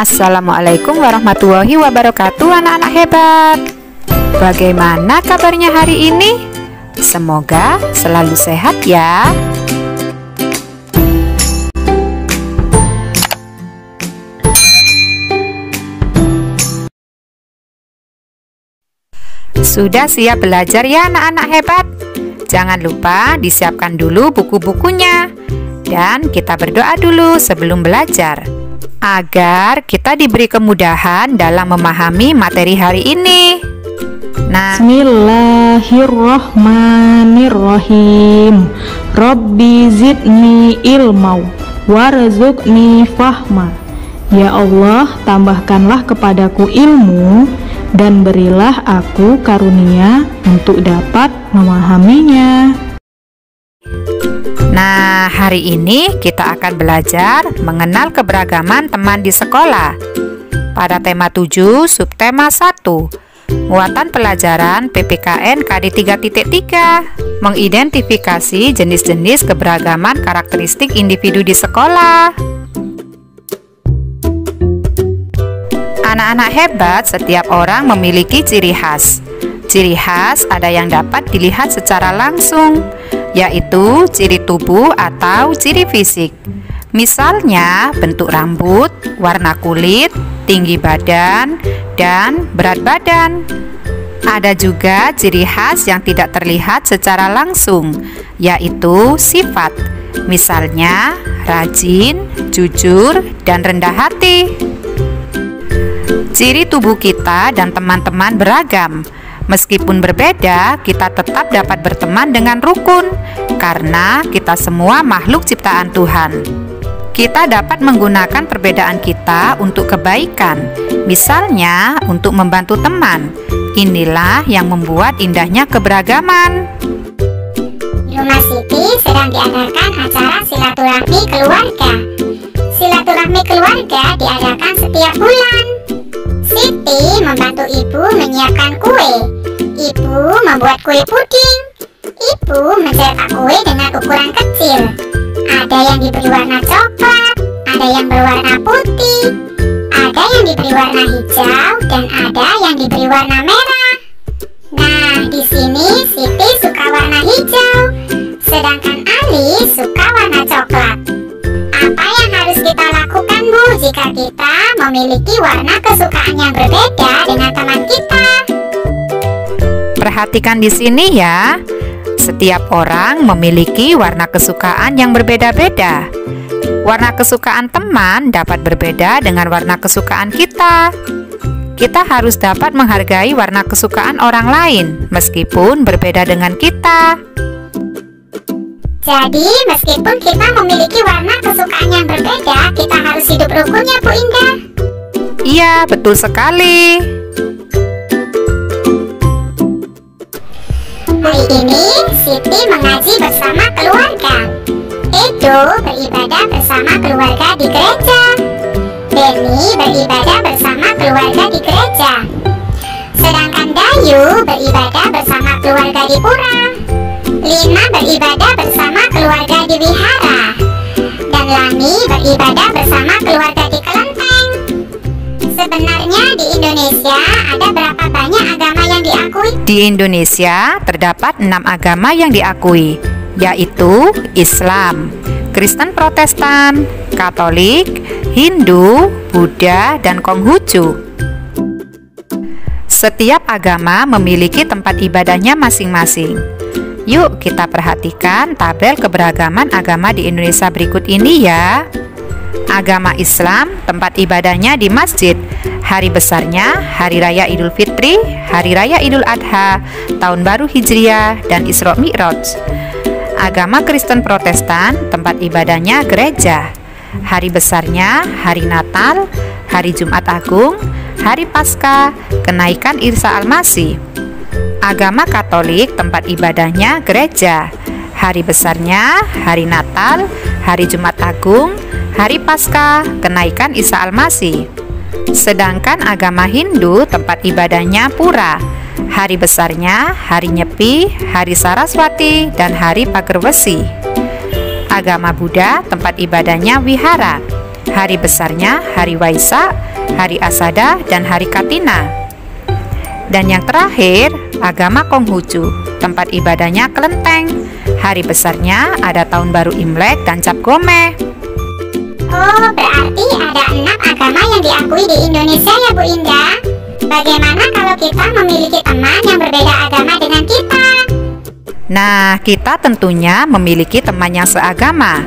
Assalamualaikum warahmatullahi wabarakatuh, anak-anak hebat. Bagaimana kabarnya hari ini? Semoga selalu sehat ya. Sudah siap belajar ya anak-anak hebat? Jangan lupa disiapkan dulu buku-bukunya. Dan kita berdoa dulu sebelum belajar, agar kita diberi kemudahan dalam memahami materi hari ini. Nah, Bismillahirrahmanirrahim. Rabbi zidni ilmau warzuqni fahma. Ya Allah, tambahkanlah kepadaku ilmu dan berilah aku karunia untuk dapat memahaminya. Nah, hari ini kita akan belajar mengenal keberagaman teman di sekolah. Pada tema 7, subtema 1, muatan pelajaran PPKN KD 3.3, mengidentifikasi jenis-jenis keberagaman karakteristik individu di sekolah. Anak-anak hebat, setiap orang memiliki ciri khas. Ciri khas ada yang dapat dilihat secara langsung, yaitu ciri tubuh atau ciri fisik. Misalnya bentuk rambut, warna kulit, tinggi badan, dan berat badan. Ada juga ciri khas yang tidak terlihat secara langsung, yaitu sifat. Misalnya rajin, jujur, dan rendah hati. Ciri tubuh kita dan teman-teman beragam. Meskipun berbeda, kita tetap dapat berteman dengan rukun, karena kita semua makhluk ciptaan Tuhan. Kita dapat menggunakan perbedaan kita untuk kebaikan, misalnya untuk membantu teman. Inilah yang membuat indahnya keberagaman. Di Rumah Siti sedang diadakan acara silaturahmi keluarga. Silaturahmi keluarga diadakan setiap bulan. Siti membantu ibu menyiapkan kue. Ibu membuat kue puding. Ibu mencetak kue dengan ukuran kecil. Ada yang diberi warna coklat, ada yang berwarna putih, ada yang diberi warna hijau, dan ada yang diberi warna merah. Nah, di sini Siti suka warna hijau, sedangkan Ali suka warna coklat. Apa yang harus kita lakukan, Bu, jika kita memiliki warna kesukaan yang berbeda dengan teman kita? Perhatikan di sini ya. Setiap orang memiliki warna kesukaan yang berbeda-beda. Warna kesukaan teman dapat berbeda dengan warna kesukaan kita. Kita harus dapat menghargai warna kesukaan orang lain, meskipun berbeda dengan kita. Jadi, meskipun kita memiliki warna kesukaan yang berbeda, kita harus hidup rukun ya, Bu Indah? Iya, betul sekali. Hari ini, Siti mengaji bersama keluarga. Edo beribadah bersama keluarga di gereja. Benny beribadah bersama keluarga di gereja. Sedangkan Dayu beribadah bersama keluarga di pura. Lina beribadah bersama keluarga di wihara. Dan Lani beribadah bersama keluarga di kelenteng. Sebenarnya di Indonesia ada berapa banyak agama yang diakui? Di Indonesia terdapat 6 agama yang diakui, yaitu Islam, Kristen Protestan, Katolik, Hindu, Buddha, dan Konghucu. Setiap agama memiliki tempat ibadahnya masing-masing. Yuk kita perhatikan tabel keberagaman agama di Indonesia berikut ini ya. Agama Islam, tempat ibadahnya di masjid. Hari besarnya Hari Raya Idul Fitri, Hari Raya Idul Adha, Tahun Baru Hijriah, dan Isra Mi'raj. Agama Kristen Protestan, tempat ibadahnya gereja. Hari besarnya Hari Natal, Hari Jumat Agung, Hari Paskah, Kenaikan Isa Al-Masih. Agama Katolik, tempat ibadahnya gereja. Hari besarnya Hari Natal, Hari Jumat Agung, Hari Paskah, Kenaikan Isa Al-Masih. Sedangkan agama Hindu, tempat ibadahnya pura. Hari besarnya Hari Nyepi, Hari Saraswati, dan Hari Pagerwesi. Agama Buddha, tempat ibadahnya wihara. Hari besarnya hari Waisak, hari Asada, dan hari Katina. Dan yang terakhir, agama Konghucu, tempat ibadahnya kelenteng. Hari besarnya ada tahun baru Imlek dan Cap Gomeh. Oh, berarti ada 6 agama yang diakui di Indonesia ya Bu Indah. Bagaimana kalau kita memiliki teman yang berbeda agama dengan kita? Nah, kita tentunya memiliki teman yang seagama.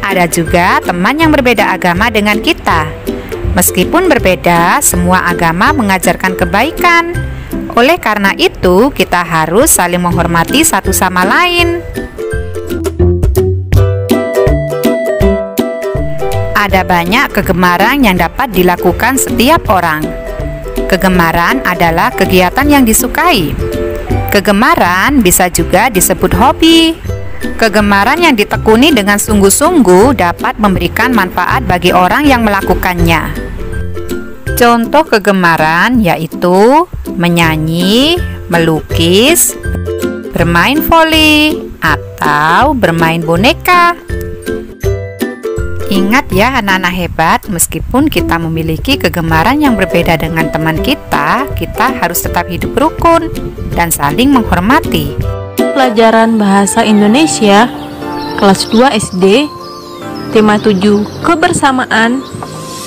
Ada juga teman yang berbeda agama dengan kita. Meskipun berbeda, semua agama mengajarkan kebaikan. Oleh karena itu, kita harus saling menghormati satu sama lain. Ada banyak kegemaran yang dapat dilakukan setiap orang. Kegemaran adalah kegiatan yang disukai. Kegemaran bisa juga disebut hobi. Kegemaran yang ditekuni dengan sungguh-sungguh dapat memberikan manfaat bagi orang yang melakukannya. Contoh kegemaran yaitu menyanyi, melukis, bermain voli, atau bermain boneka. Ingat ya anak-anak hebat, meskipun kita memiliki kegemaran yang berbeda dengan teman kita harus tetap hidup rukun dan saling menghormati. Pelajaran Bahasa Indonesia kelas 2 SD, tema 7 kebersamaan,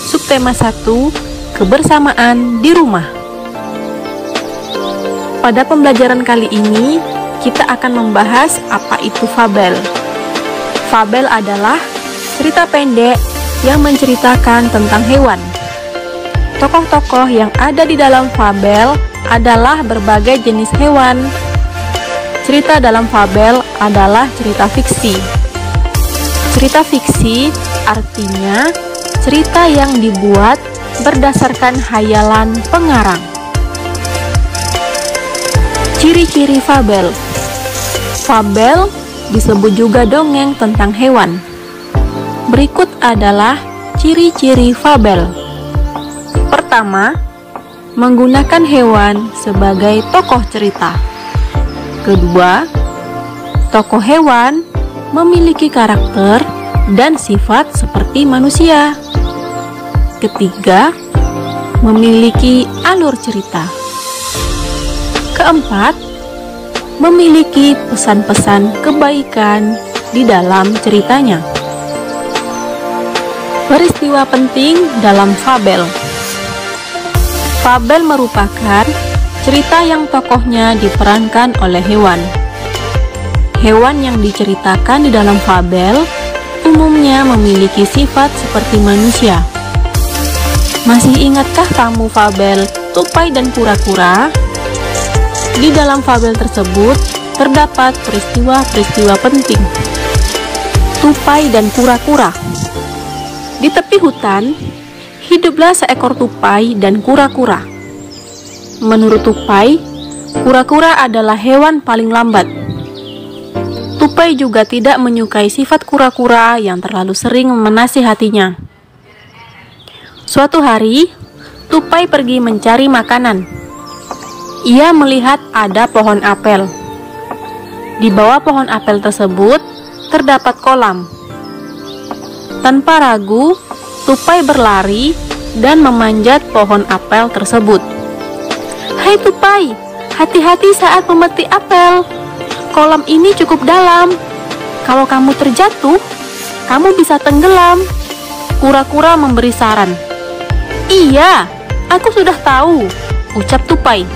subtema 1 kebersamaan di rumah. Pada pembelajaran kali ini, kita akan membahas apa itu fabel. Fabel adalah cerita pendek yang menceritakan tentang hewan. Tokoh-tokoh yang ada di dalam fabel adalah berbagai jenis hewan. Cerita dalam fabel adalah cerita fiksi. Cerita fiksi artinya cerita yang dibuat berdasarkan hayalan pengarang. Ciri-ciri fabel. Fabel disebut juga dongeng tentang hewan. Berikut adalah ciri-ciri fabel. Pertama, menggunakan hewan sebagai tokoh cerita. Kedua, tokoh hewan memiliki karakter dan sifat seperti manusia. Ketiga, memiliki alur cerita. Keempat, memiliki pesan-pesan kebaikan di dalam ceritanya. Peristiwa penting dalam fabel. Fabel merupakan cerita yang tokohnya diperankan oleh hewan. Hewan yang diceritakan di dalam fabel umumnya memiliki sifat seperti manusia. Masih ingatkah kamu fabel Tupai dan Kura-Kura? Di dalam fabel tersebut terdapat peristiwa-peristiwa penting. Tupai dan Kura-Kura. Di tepi hutan, hiduplah seekor tupai dan kura-kura. Menurut tupai, kura-kura adalah hewan paling lambat. Tupai juga tidak menyukai sifat kura-kura yang terlalu sering menasihatinya. Suatu hari, tupai pergi mencari makanan. Ia melihat ada pohon apel. Di bawah pohon apel tersebut terdapat kolam. Tanpa ragu, tupai berlari dan memanjat pohon apel tersebut. "Hai tupai, hati-hati saat memetik apel. Kolam ini cukup dalam. Kalau kamu terjatuh, kamu bisa tenggelam." Kura-kura memberi saran. "Iya, aku sudah tahu," ucap tupai.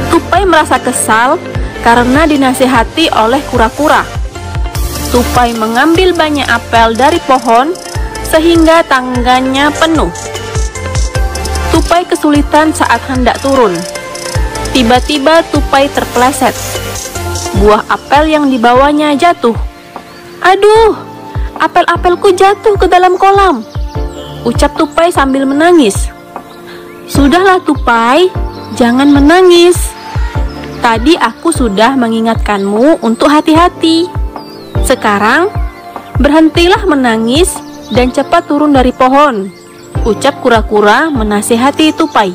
Tupai merasa kesal karena dinasihati oleh kura-kura. Tupai mengambil banyak apel dari pohon sehingga tangganya penuh. Tupai kesulitan saat hendak turun. Tiba-tiba tupai terpeleset. Buah apel yang dibawanya jatuh. "Aduh, apel-apelku jatuh ke dalam kolam," ucap tupai sambil menangis. "Sudahlah tupai, jangan menangis. Tadi aku sudah mengingatkanmu untuk hati-hati. Sekarang, berhentilah menangis dan cepat turun dari pohon," ucap kura-kura menasihati tupai.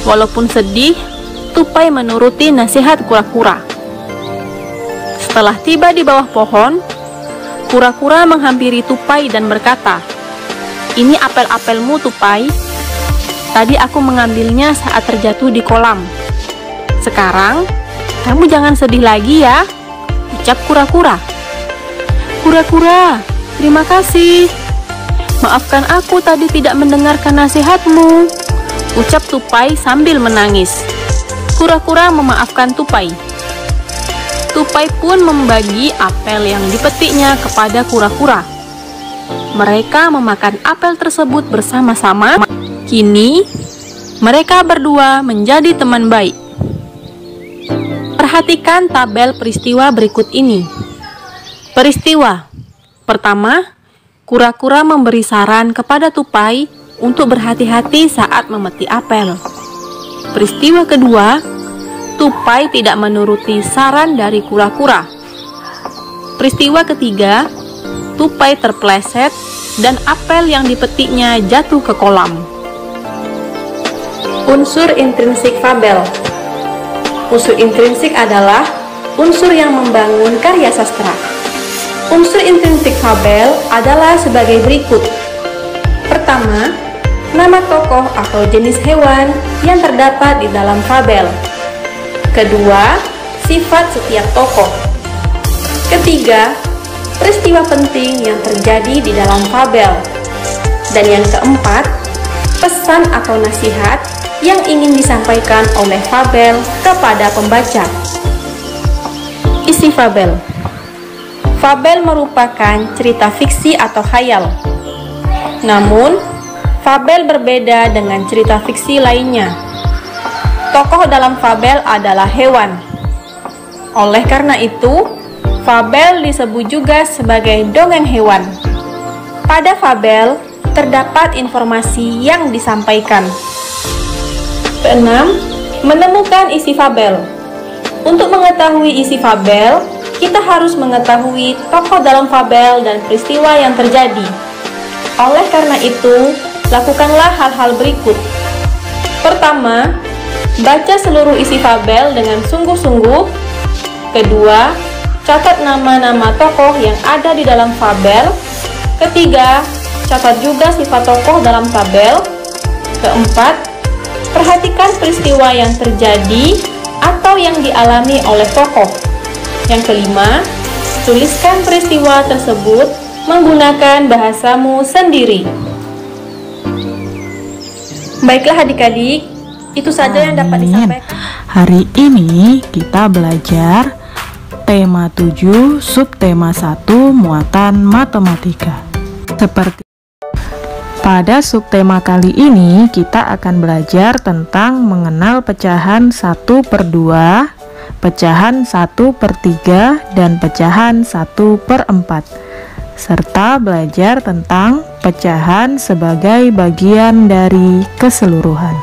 Walaupun sedih, tupai menuruti nasihat kura-kura. Setelah tiba di bawah pohon, kura-kura menghampiri tupai dan berkata, Ini apel-apelmu, Tupai. Tadi aku mengambilnya saat terjatuh di kolam. Sekarang, kamu jangan sedih lagi ya, ucap kura-kura. Kura-kura, terima kasih. Maafkan aku tadi tidak mendengarkan nasihatmu, ucap Tupai sambil menangis. Kura-kura memaafkan Tupai. Tupai pun membagi apel yang dipetiknya kepada kura-kura. Mereka memakan apel tersebut bersama-sama. Kini, mereka berdua menjadi teman baik. Perhatikan tabel peristiwa berikut ini. Peristiwa pertama, kura-kura memberi saran kepada Tupai untuk berhati-hati saat memetik apel. Peristiwa kedua, Tupai tidak menuruti saran dari kura-kura. Peristiwa ketiga, Tupai terpleset dan apel yang dipetiknya jatuh ke kolam. Unsur intrinsik fabel. Unsur intrinsik adalah unsur yang membangun karya sastra. Unsur intrinsik fabel adalah sebagai berikut. Pertama, nama tokoh atau jenis hewan yang terdapat di dalam fabel. Kedua, sifat setiap tokoh. Ketiga, peristiwa penting yang terjadi di dalam fabel. Dan yang keempat, pesan atau nasihat yang ingin disampaikan oleh fabel kepada pembaca. Isi fabel. Fabel merupakan cerita fiksi atau khayal. Namun, fabel berbeda dengan cerita fiksi lainnya. Tokoh dalam fabel adalah hewan. Oleh karena itu, fabel disebut juga sebagai dongeng hewan. Pada fabel, terdapat informasi yang disampaikan. Keenam, menemukan isi fabel. Untuk mengetahui isi fabel, kita harus mengetahui tokoh dalam fabel dan peristiwa yang terjadi. Oleh karena itu, lakukanlah hal-hal berikut. Pertama, baca seluruh isi fabel dengan sungguh-sungguh. Kedua, catat nama-nama tokoh yang ada di dalam fabel. Ketiga, catat juga sifat tokoh dalam fabel. Keempat, perhatikan peristiwa yang terjadi atau yang dialami oleh tokoh. Yang kelima, tuliskan peristiwa tersebut menggunakan bahasamu sendiri. Baiklah adik-adik, itu saja yang dapat disampaikan. Hari ini kita belajar tema 7, subtema 1, muatan matematika. Seperti pada subtema kali ini, kita akan belajar tentang mengenal pecahan 1/2, pecahan 1/3, dan pecahan 1/4, serta belajar tentang pecahan sebagai bagian dari keseluruhan.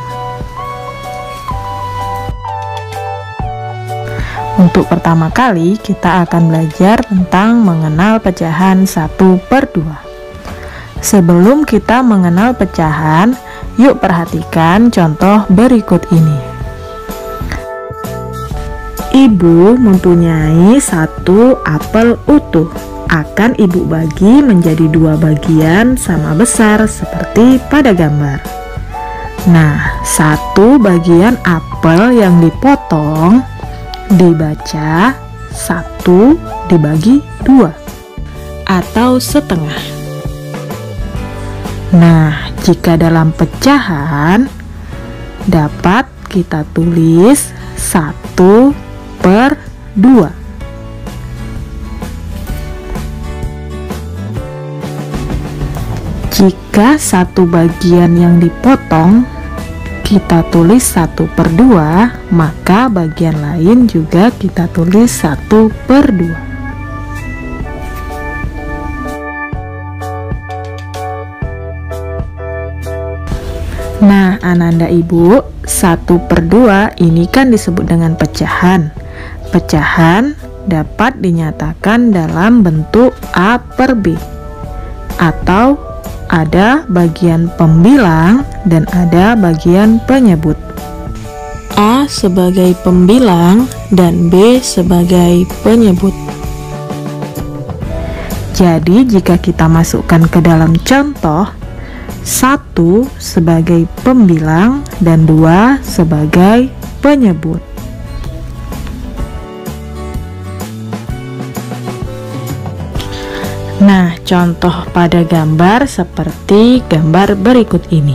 Untuk pertama kali, kita akan belajar tentang mengenal pecahan 1/2. Sebelum kita mengenal pecahan, yuk perhatikan contoh berikut ini. Ibu mempunyai 1 apel utuh. Akan ibu bagi menjadi 2 bagian sama besar seperti pada gambar. Nah, 1 bagian apel yang dipotong dibaca 1 dibagi 2 atau setengah. Nah, jika dalam pecahan dapat kita tulis 1/2. Jika 1 bagian yang dipotong kita tulis 1/2, maka bagian lain juga kita tulis 1/2. Nah, Ananda Ibu, 1/2 ini kan disebut dengan pecahan. Pecahan dapat dinyatakan dalam bentuk A/B, atau ada bagian pembilang dan ada bagian penyebut. A sebagai pembilang dan B sebagai penyebut. Jadi jika kita masukkan ke dalam contoh, 1 sebagai pembilang dan 2 sebagai penyebut. Nah, contoh pada gambar seperti gambar berikut ini.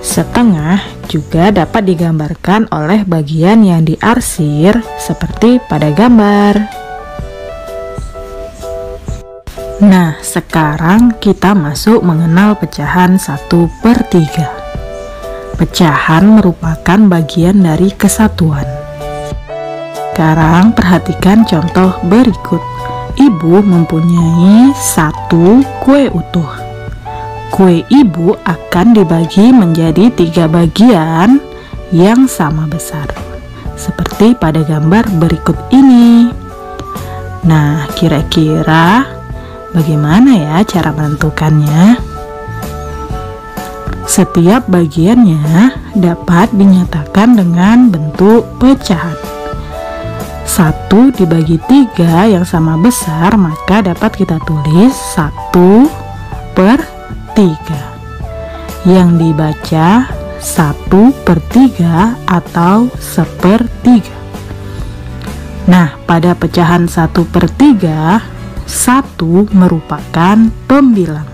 Setengah juga dapat digambarkan oleh bagian yang diarsir seperti pada gambar. Nah, sekarang kita masuk mengenal pecahan 1/3. Pecahan merupakan bagian dari kesatuan. Sekarang perhatikan contoh berikut. Ibu mempunyai 1 kue utuh. Kue ibu akan dibagi menjadi 3 bagian yang sama besar, seperti pada gambar berikut ini. Nah, kira-kira bagaimana ya cara menentukannya? Setiap bagiannya dapat dinyatakan dengan bentuk pecahan. 1 dibagi 3 yang sama besar, maka dapat kita tulis 1/3. Yang dibaca 1/3 atau 1/3. Nah, pada pecahan 1/3, 1 merupakan pembilang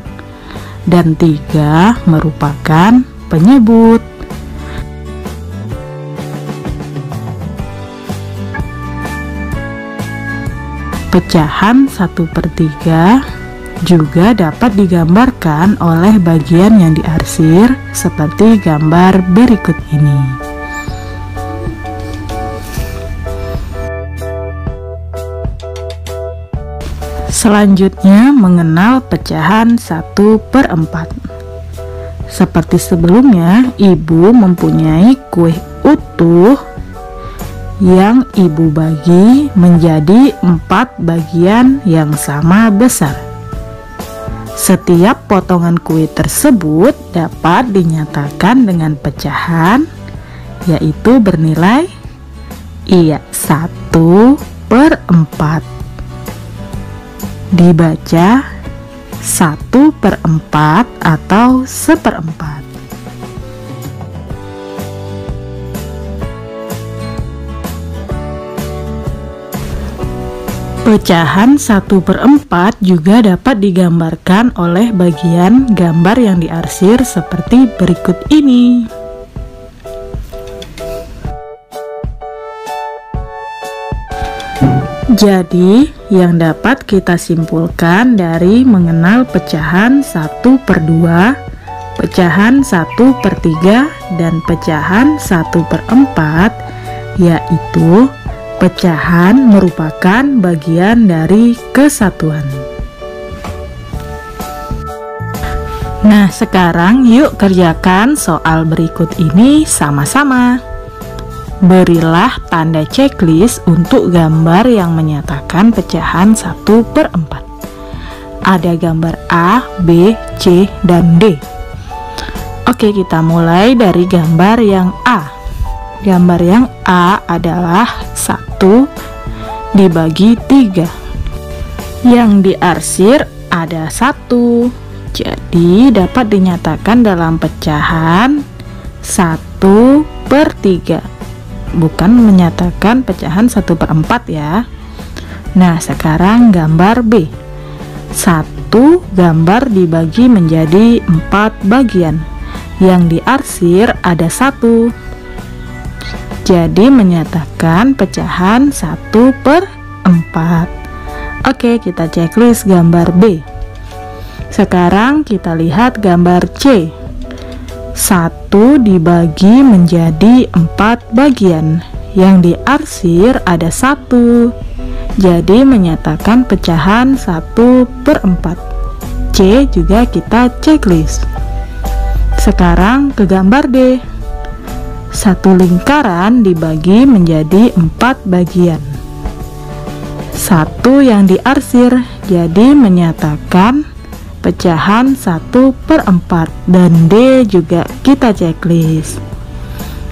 dan 3 merupakan penyebut. Pecahan 1/3 juga dapat digambarkan oleh bagian yang diarsir seperti gambar berikut ini. Selanjutnya mengenal pecahan 1/4. Seperti sebelumnya, ibu mempunyai kue utuh yang ibu bagi menjadi 4 bagian yang sama besar. Setiap potongan kue tersebut dapat dinyatakan dengan pecahan, yaitu bernilai 1/4. Dibaca 1/4 atau 1/4. Pecahan 1/4 juga dapat digambarkan oleh bagian gambar yang diarsir seperti berikut ini. Jadi, yang dapat kita simpulkan dari mengenal pecahan 1/2, pecahan 1/3, dan pecahan 1/4, yaitu pecahan merupakan bagian dari kesatuan. Nah, sekarang yuk kerjakan soal berikut ini sama-sama. Berilah tanda checklist untuk gambar yang menyatakan pecahan 1/4. Ada gambar A, B, C, dan D. Oke, kita mulai dari gambar yang A. Gambar yang A adalah 1 dibagi 3. Yang diarsir ada 1. Jadi dapat dinyatakan dalam pecahan 1/3. Bukan menyatakan pecahan 1/4 ya. Nah, sekarang gambar B. 1 gambar dibagi menjadi 4 bagian. Yang diarsir ada 1. Jadi menyatakan pecahan 1/4. Oke, kita checklist gambar B. Sekarang kita lihat gambar C. 1 dibagi menjadi 4 bagian. Yang diarsir ada 1. Jadi menyatakan pecahan 1/4. C juga kita checklist. Sekarang ke gambar D. 1 lingkaran dibagi menjadi 4 bagian. 1 yang diarsir, jadi menyatakan pecahan 1/4, dan D juga kita checklist.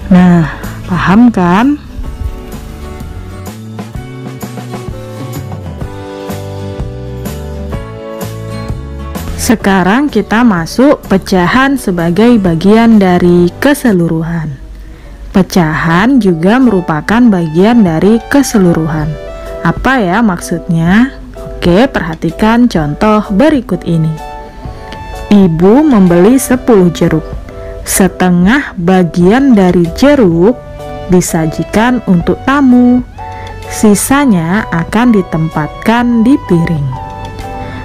Nah, paham kan? Sekarang kita masuk pecahan sebagai bagian dari keseluruhan. Pecahan juga merupakan bagian dari keseluruhan. Apa ya maksudnya? Oke, perhatikan contoh berikut ini. Ibu membeli 10 jeruk. Setengah bagian dari jeruk disajikan untuk tamu. Sisanya akan ditempatkan di piring.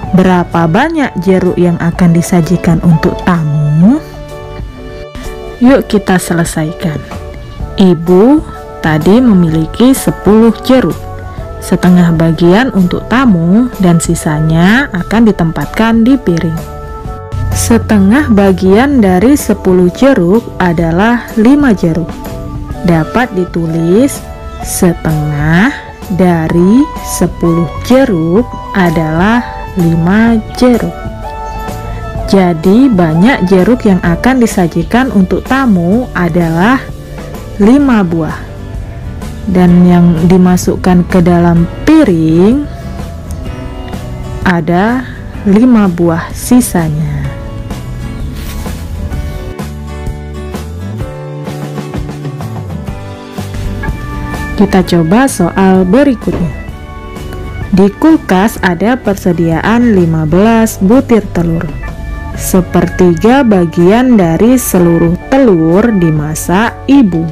Berapa banyak jeruk yang akan disajikan untuk tamu? Yuk kita selesaikan. Ibu tadi memiliki 10 jeruk. Setengah bagian untuk tamu dan sisanya akan ditempatkan di piring. Setengah bagian dari 10 jeruk adalah 5 jeruk. Dapat ditulis setengah dari 10 jeruk adalah 5 jeruk. Jadi banyak jeruk yang akan disajikan untuk tamu adalah 5 buah. Dan yang dimasukkan ke dalam piring ada 5 buah sisanya. Kita coba soal berikutnya. Di kulkas ada persediaan 15 butir telur. Sepertiga bagian dari seluruh telur dimasak ibu.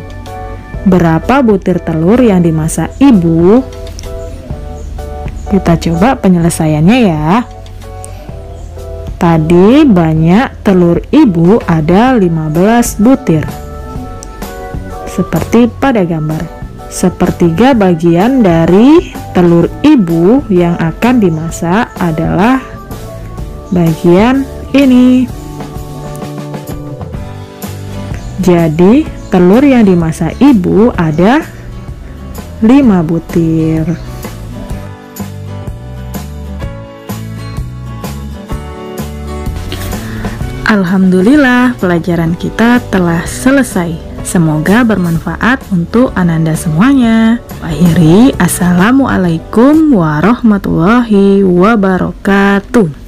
Berapa butir telur yang dimasak ibu? Kita coba penyelesaiannya ya. Tadi banyak telur ibu ada 15 butir. Seperti pada gambar. Sepertiga bagian dari telur ibu yang akan dimasak adalah bagian ini. Jadi telur yang dimasak ibu ada 5 butir. Alhamdulillah, pelajaran kita telah selesai. Semoga bermanfaat untuk Ananda semuanya. Akhiri, assalamualaikum warahmatullahi wabarakatuh.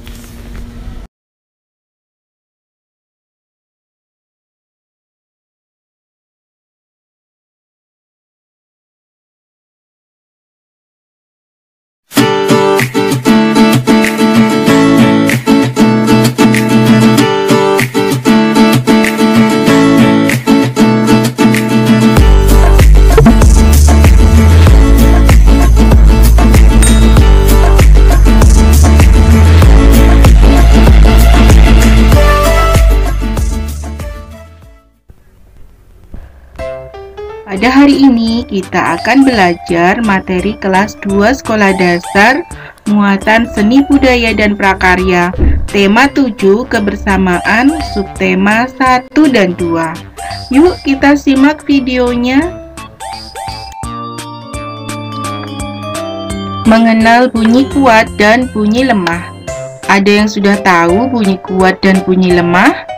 Pada hari ini kita akan belajar materi kelas 2 sekolah dasar muatan seni budaya dan prakarya, tema 7 kebersamaan, subtema 1 dan 2. Yuk kita simak videonya. Mengenal bunyi kuat dan bunyi lemah. Ada yang sudah tahu bunyi kuat dan bunyi lemah?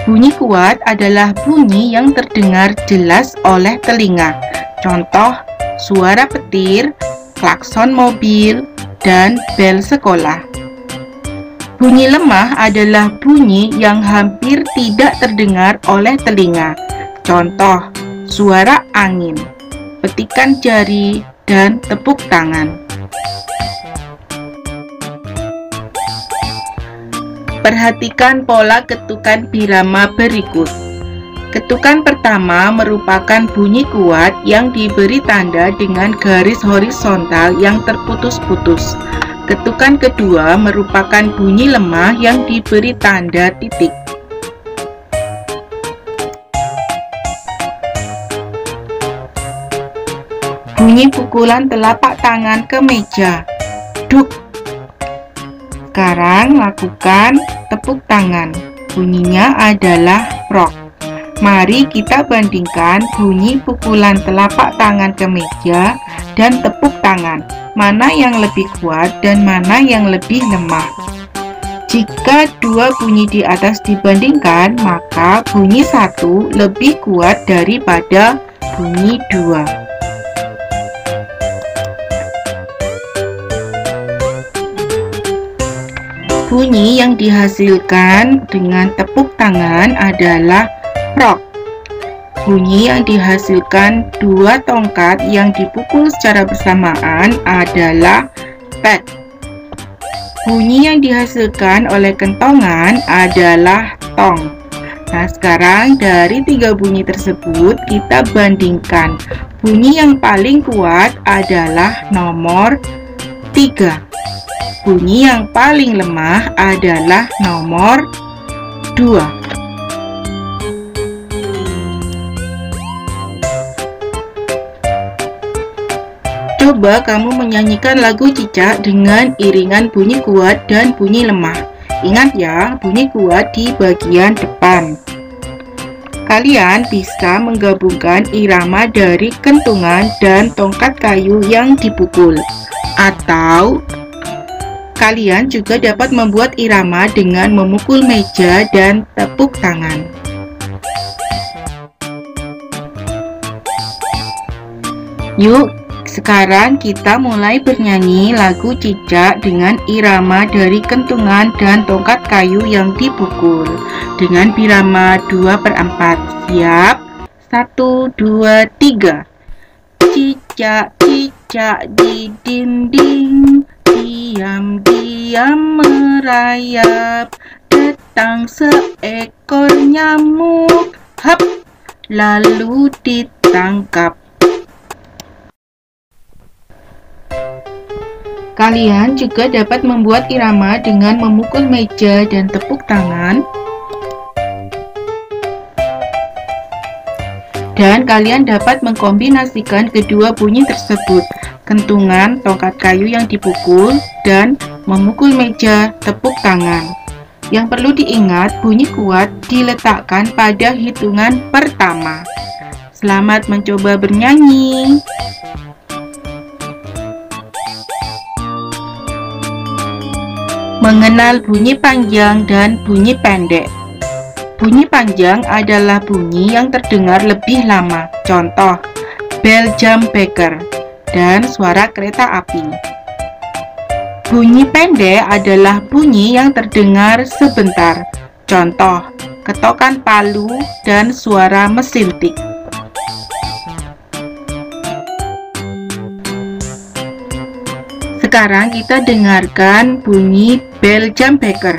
Bunyi kuat adalah bunyi yang terdengar jelas oleh telinga. Contoh, suara petir, klakson mobil, dan bel sekolah. Bunyi lemah adalah bunyi yang hampir tidak terdengar oleh telinga. Contoh, suara angin, petikan jari, dan tepuk tangan. Perhatikan pola ketukan birama berikut. Ketukan pertama merupakan bunyi kuat yang diberi tanda dengan garis horizontal yang terputus-putus. Ketukan kedua merupakan bunyi lemah yang diberi tanda titik. Bunyi pukulan telapak tangan ke meja. Duk. Sekarang lakukan tepuk tangan. Bunyinya adalah prok. Mari kita bandingkan bunyi pukulan telapak tangan ke meja dan tepuk tangan. Mana yang lebih kuat dan mana yang lebih lemah. Jika dua bunyi di atas dibandingkan, maka bunyi 1 lebih kuat daripada bunyi 2. Bunyi yang dihasilkan dengan tepuk tangan adalah rock. Bunyi yang dihasilkan dua tongkat yang dipukul secara bersamaan adalah pat. Bunyi yang dihasilkan oleh kentongan adalah tong. Nah, sekarang dari tiga bunyi tersebut kita bandingkan. Bunyi yang paling kuat adalah nomor 3. Bunyi yang paling lemah adalah nomor 2. Coba kamu menyanyikan lagu Cicak dengan iringan bunyi kuat dan bunyi lemah. Ingat ya, bunyi kuat di bagian depan. Kalian bisa menggabungkan irama dari kentungan dan tongkat kayu yang dipukul. Atau kalian juga dapat membuat irama dengan memukul meja dan tepuk tangan. Yuk, sekarang kita mulai bernyanyi lagu Cicak dengan irama dari kentungan dan tongkat kayu yang dipukul dengan birama 2/4. Siap? 1, 2, 3. Cicak, cicak di dinding, diam-diam merayap, datang seekor nyamuk, hap, lalu ditangkap. Kalian juga dapat membuat irama dengan memukul meja dan tepuk tangan. Dan kalian dapat mengkombinasikan kedua bunyi tersebut, kentungan, tongkat kayu yang dipukul, dan memukul meja, tepuk tangan. Yang perlu diingat, bunyi kuat diletakkan pada hitungan pertama. Selamat mencoba bernyanyi. Mengenal bunyi panjang dan bunyi pendek. Bunyi panjang adalah bunyi yang terdengar lebih lama. Contoh, bel jam beker dan suara kereta api. Bunyi pendek adalah bunyi yang terdengar sebentar. Contoh, ketokan palu dan suara mesin tik. Sekarang kita dengarkan bunyi bel jam beker.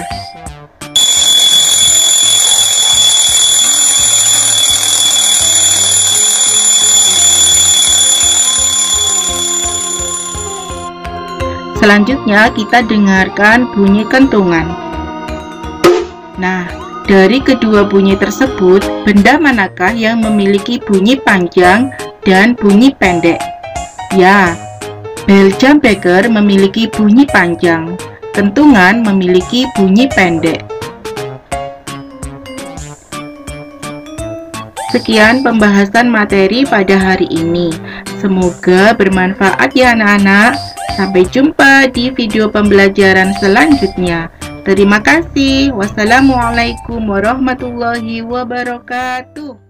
Selanjutnya kita dengarkan bunyi kentungan. Nah, dari kedua bunyi tersebut, benda manakah yang memiliki bunyi panjang dan bunyi pendek? Ya, bel jam beker memiliki bunyi panjang, kentungan memiliki bunyi pendek. Sekian pembahasan materi pada hari ini. Semoga bermanfaat ya anak-anak. Sampai jumpa di video pembelajaran selanjutnya. Terima kasih. Wassalamualaikum warahmatullahi wabarakatuh.